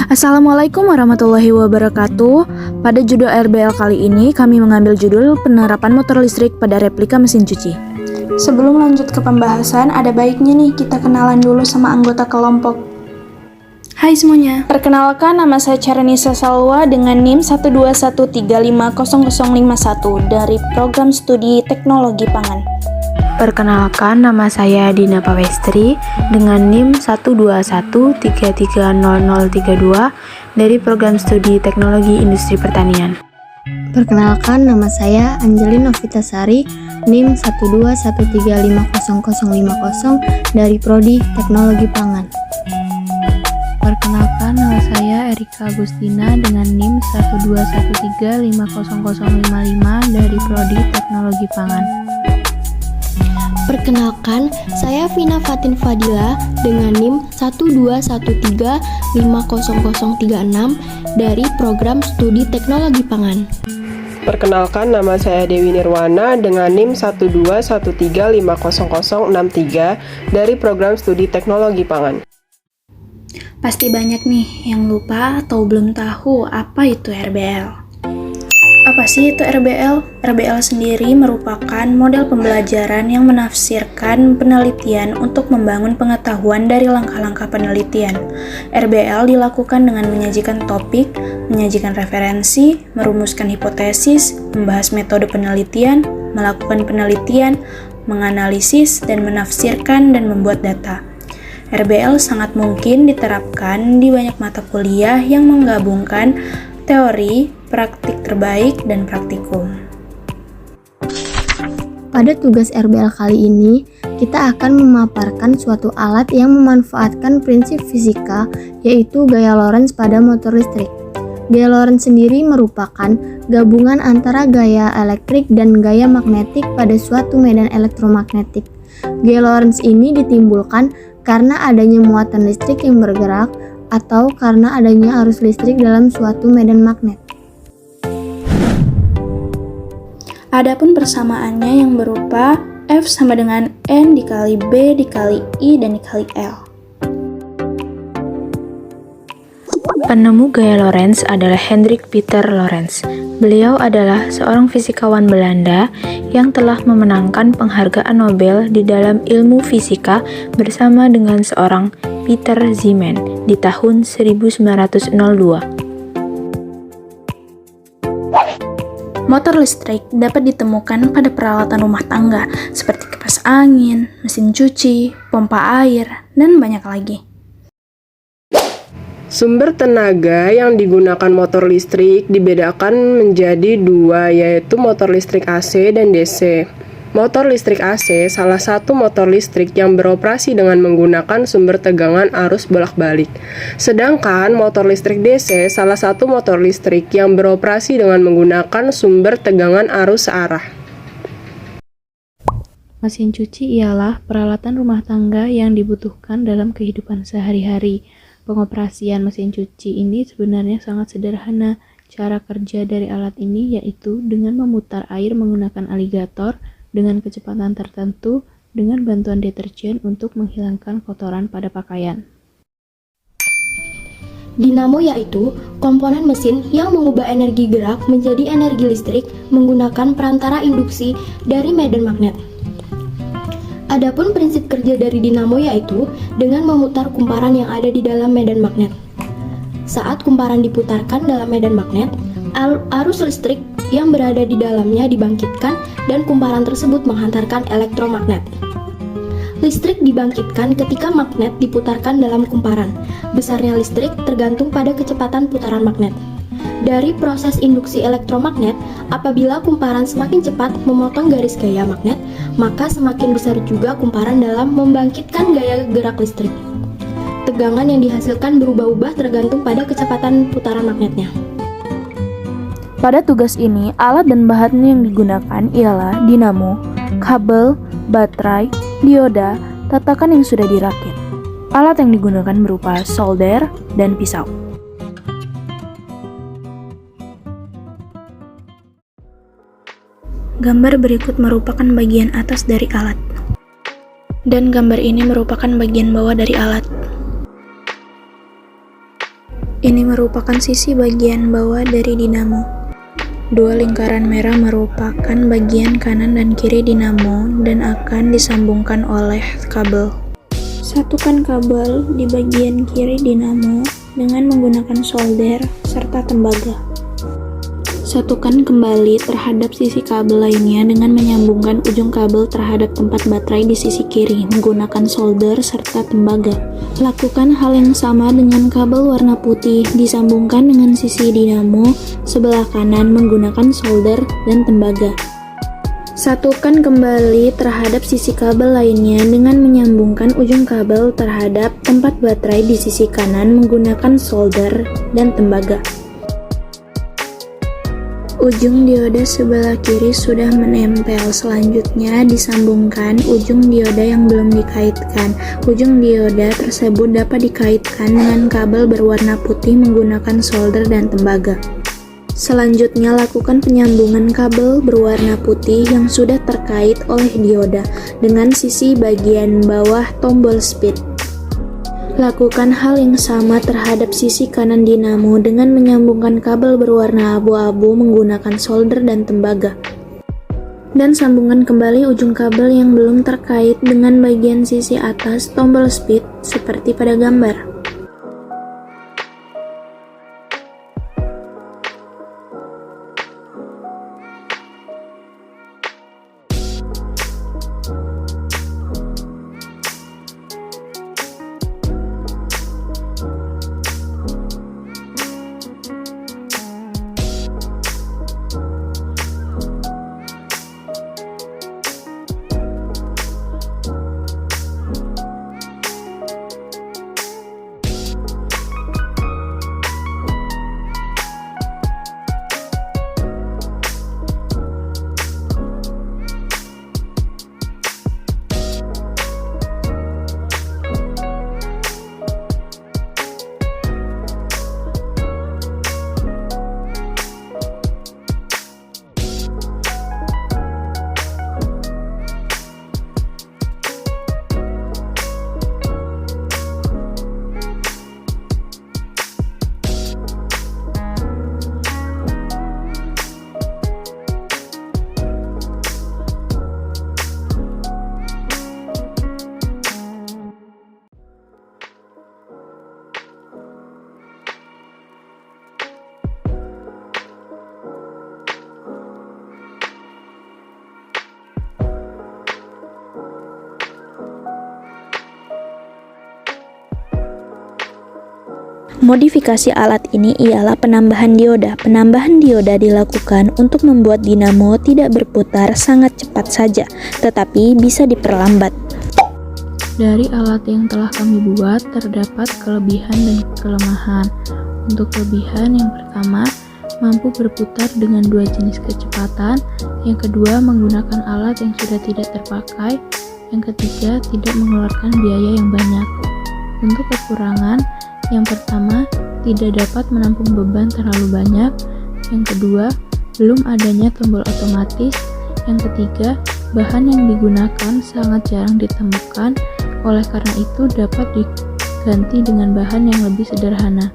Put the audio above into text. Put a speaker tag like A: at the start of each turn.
A: Assalamualaikum warahmatullahi wabarakatuh. Pada judul RBL kali ini, kami mengambil judul penerapan motor listrik pada replika mesin cuci. Sebelum lanjut ke pembahasan, ada baiknya nih kita kenalan dulu sama anggota kelompok. Hai semuanya, perkenalkan nama saya Charanisa Salwa dengan NIM 121350051 dari Program Studi Teknologi Pangan.
B: Perkenalkan, nama saya Dina Pawestri dengan NIM 121330032 dari Program Studi Teknologi Industri Pertanian.
C: Perkenalkan, nama saya Angelin Novitasari, NIM 121350050 dari Prodi Teknologi Pangan.
D: Perkenalkan, nama saya Erika Agustina dengan NIM 121350055 dari Prodi Teknologi Pangan.
E: Perkenalkan, saya Vina Fatin Fadila dengan NIM 121350036 dari Program Studi Teknologi Pangan.
F: Perkenalkan, nama saya Dewi Nirwana dengan NIM 121350063 dari Program Studi Teknologi Pangan.
A: Pasti banyak nih yang lupa atau belum tahu apa itu RBL. Apa sih itu RBL? RBL sendiri merupakan model pembelajaran yang menafsirkan penelitian untuk membangun pengetahuan dari langkah-langkah penelitian. RBL dilakukan dengan menyajikan topik, menyajikan referensi, merumuskan hipotesis, membahas metode penelitian, melakukan penelitian, menganalisis, dan menafsirkan dan membuat data. RBL sangat mungkin diterapkan di banyak mata kuliah yang menggabungkan teori, praktik terbaik, dan praktikum.
C: Pada tugas RBL kali ini, kita akan memaparkan suatu alat yang memanfaatkan prinsip fisika, yaitu gaya Lorentz pada motor listrik. Gaya Lorentz sendiri merupakan gabungan antara gaya elektrik dan gaya magnetik pada suatu medan elektromagnetik. Gaya Lorentz ini ditimbulkan karena adanya muatan listrik yang bergerak atau karena adanya arus listrik dalam suatu medan magnet.
A: Adapun persamaannya yang berupa F sama dengan N dikali B dikali I dan dikali L.
B: Penemu gaya Lorentz adalah Hendrik Pieter Lorentz. Beliau adalah seorang fisikawan Belanda yang telah memenangkan penghargaan Nobel di dalam ilmu fisika bersama dengan seorang Peter Zeeman di tahun 1902.
A: Motor listrik dapat ditemukan pada peralatan rumah tangga seperti kipas angin, mesin cuci, pompa air, dan banyak lagi.
F: Sumber tenaga yang digunakan motor listrik dibedakan menjadi dua, yaitu motor listrik AC dan DC. Motor listrik AC salah satu motor listrik yang beroperasi dengan menggunakan sumber tegangan arus bolak-balik. Sedangkan motor listrik DC salah satu motor listrik yang beroperasi dengan menggunakan sumber tegangan arus searah.
D: Mesin cuci ialah peralatan rumah tangga yang dibutuhkan dalam kehidupan sehari-hari. Pengoperasian mesin cuci ini sebenarnya sangat sederhana. Cara kerja dari alat ini yaitu dengan memutar air menggunakan aligator dengan kecepatan tertentu dengan bantuan deterjen untuk menghilangkan kotoran pada pakaian.
E: Dinamo yaitu komponen mesin yang mengubah energi gerak menjadi energi listrik menggunakan perantara induksi dari medan magnet. Adapun prinsip kerja dari dinamo yaitu dengan memutar kumparan yang ada di dalam medan magnet. Saat kumparan diputarkan dalam medan magnet, arus listrik yang berada di dalamnya dibangkitkan dan kumparan tersebut menghantarkan elektromagnet. Listrik dibangkitkan ketika magnet diputarkan dalam kumparan. Besarnya listrik tergantung pada kecepatan putaran magnet. Dari proses induksi elektromagnet, apabila kumparan semakin cepat memotong garis gaya magnet, maka semakin besar juga kumparan dalam membangkitkan gaya gerak listrik. Tegangan yang dihasilkan berubah-ubah tergantung pada kecepatan putaran magnetnya.
A: Pada tugas ini, alat dan bahan yang digunakan ialah dinamo, kabel, baterai, dioda, tatakan yang sudah dirakit. Alat yang digunakan berupa solder dan pisau. Gambar berikut merupakan bagian atas dari alat, dan gambar ini merupakan bagian bawah dari alat. Ini merupakan sisi bagian bawah dari dinamo. Dua lingkaran merah merupakan bagian kanan dan kiri dinamo dan akan disambungkan oleh kabel. Satukan kabel di bagian kiri dinamo dengan menggunakan solder serta tembaga. Satukan kembali terhadap sisi kabel lainnya dengan menyambungkan ujung kabel terhadap tempat baterai di sisi kiri menggunakan solder serta tembaga. Lakukan hal yang sama dengan kabel warna putih, disambungkan dengan sisi dinamo sebelah kanan menggunakan solder dan tembaga. Satukan kembali terhadap sisi kabel lainnya dengan menyambungkan ujung kabel terhadap tempat baterai di sisi kanan menggunakan solder dan tembaga. Ujung dioda sebelah kiri sudah menempel, selanjutnya disambungkan ujung dioda yang belum dikaitkan. Ujung dioda tersebut dapat dikaitkan dengan kabel berwarna putih menggunakan solder dan tembaga. Selanjutnya lakukan penyambungan kabel berwarna putih yang sudah terkait oleh dioda dengan sisi bagian bawah tombol speed. Lakukan hal yang sama terhadap sisi kanan dinamo dengan menyambungkan kabel berwarna abu-abu menggunakan solder dan tembaga. Dan sambungkan kembali ujung kabel yang belum terkait dengan bagian sisi atas tombol speed seperti pada gambar.
B: Modifikasi alat ini ialah penambahan dioda. Penambahan dioda dilakukan untuk membuat dinamo tidak berputar sangat cepat saja, tetapi bisa diperlambat.
D: Dari alat yang telah kami buat, terdapat kelebihan dan kelemahan. Untuk kelebihan yang pertama, mampu berputar dengan dua jenis kecepatan. Yang kedua, menggunakan alat yang sudah tidak terpakai. Yang ketiga, tidak mengeluarkan biaya yang banyak. Untuk kekurangan, yang pertama, tidak dapat menampung beban terlalu banyak. Yang kedua, belum adanya tombol otomatis. Yang ketiga, bahan yang digunakan sangat jarang ditemukan. Oleh karena itu, dapat diganti dengan bahan yang lebih sederhana.